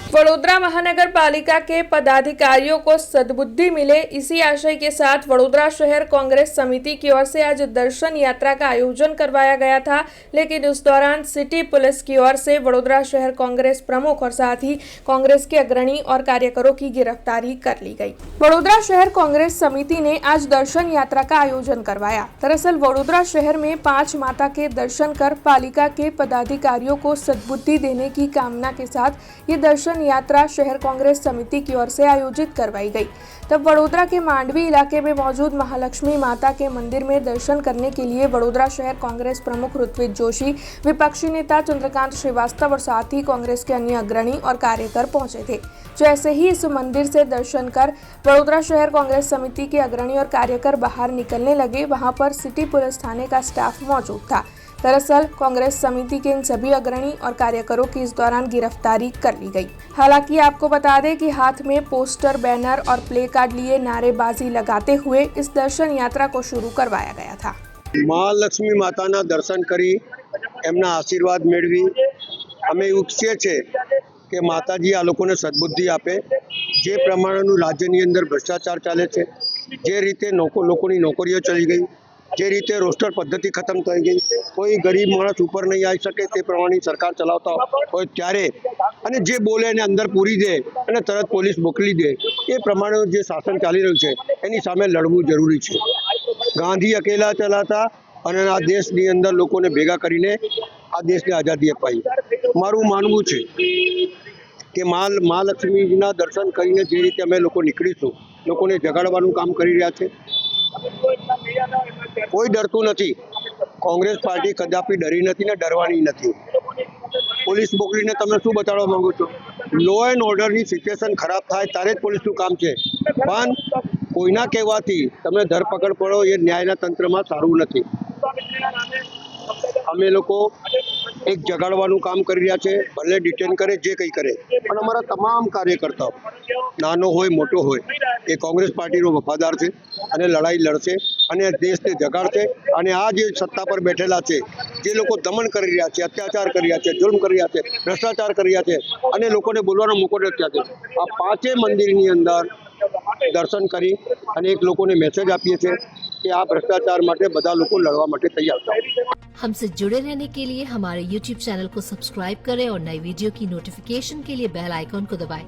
वडोदरा महानगर पालिका के पदाधिकारियों को सद्बुद्धि मिले, इसी आशय के साथ वडोदरा शहर कांग्रेस समिति की ओर से आज दर्शन यात्रा का आयोजन करवाया गया था। लेकिन उस दौरान सिटी पुलिस की ओर से वडोदरा शहर कांग्रेस प्रमुख और साथ ही कांग्रेस के अग्रणी और कार्यकरों की गिरफ्तारी कर ली गई। वडोदरा शहर कांग्रेस समिति ने आज दर्शन यात्रा का आयोजन करवाया। दरअसल वडोदरा शहर में 5 माता के दर्शन कर पालिका के पदाधिकारियों को सद्बुद्धि देने की कामना के साथ ये दर्शन यात्रा शहर कांग्रेस समिति की ओर से आयोजित करवाई गई। तब वडोदरा के मांडवी इलाके में मौजूद महालक्ष्मी माता के मंदिर में दर्शन करने के लिए वडोदरा शहर कांग्रेस प्रमुख ऋत्विज जोशी, विपक्षी नेता चंद्रकांत श्रीवास्तव और साथ ही कांग्रेस के अन्य अग्रणी और कार्यकर पहुंचे थे। जैसे ही इस मंदिर से दर्शन कर वडोदरा शहर कांग्रेस समिति के अग्रणी और कार्यकर बाहर निकलने लगे, वहां पर सिटी पुलिस थाने का स्टाफ मौजूद था। दरअसल कांग्रेस समिति के इन सभी अग्रणी और कार्यकरों की इस दौरान गिरफ्तारी कर ली गई। हालांकि आपको बता दें कि हाथ में पोस्टर, बैनर और प्ले कार्ड लिए नारेबाजी लगाते हुए इस दर्शन यात्रा को शुरू करवाया गया था। महालक्ष्मी माताना दर्शन करी एमना आशीर्वाद मेळवी अमे ઈચ્છીએ છે કે માતાજી આ લોકોને સદબુદ્ધિ આપે। જે પ્રમાણેનું રાજ્યની અંદર ભ્રષ્ટાચાર ચાલે છે, જે રીતે લોકોની નોકરીઓ ચલી ગઈ, જે રીતે રોસ્ટર પદ્ધતિ ખતમ થઈ ગઈ, કોઈ ગરીબ માણસ ઉપર નહીં આવી શકે તે પ્રમાણે સરકાર ચલાવતા હોય ત્યારે અને જે બોલે એને અંદર પૂરી દે અને તરત પોલીસ મોકલી દે, એ પ્રમાણે જે શાસન ચાલી રહ્યું છે એની સામે લડવું જરૂરી છે। ગાંધી અકેલા ચલાતા અને આ દેશની અંદર લોકોને ભેગા કરીને આ દેશને આઝાદી અપાઈ। મારું માનવું છે કે મહાલક્ષ્મીના દર્શન કરીને જે રીતે અમે લોકો નીકળીશું, લોકોને જગાડવાનું કામ કરી રહ્યા છે। કોઈ ડરતું નથી। કોંગ્રેસ પાર્ટી કદાપી ડરી નથી ને ડરવાની નથી। પોલીસ મોકલીને તમે શું બતાડવા માંગો છો? લો એન્ડ ઓર્ડરની સિચ્યુએશન ખરાબ થાય ત્યારે જ પોલીસનું કામ છે, પણ કોઈના કહેવાથી તમે ધરપકડ પડો એ ન્યાયના તંત્રમાં સારું નથી। અમે લોકો એક જગાડવાનું કામ કરી રહ્યા છે, ભલે ડિટેન કરે જે કંઈ કરે, પણ અમારા તમામ કાર્યકર્તાઓ નાનો હોય મોટો હોય એ કોંગ્રેસ પાર્ટીનો વફાદાર છે અને લડાઈ લડશે અને દેશને જગાડશે। અને આ જે સત્તા પર બેઠેલા છે, જે લોકો દમન કરી રહ્યા છે, અત્યાચાર કરી રહ્યા છે, જુલ્મ કરી રહ્યા છે, ભ્રષ્ટાચાર કરી રહ્યા છે અને લોકોને બોલવાનો મોકો નથી આપતો, આ 5 મંદિરની અંદર દર્શન કરી અને એક લોકોને મેસેજ આપીએ છીએ कि आप भ्रष्टाचार माटे बधा लोग लड़वा माटे तैयार था। हमसे जुड़े रहने के लिए हमारे YouTube चैनल को सब्सक्राइब करें और नई वीडियो की नोटिफिकेशन के लिए बेल आइकॉन को दबाएं।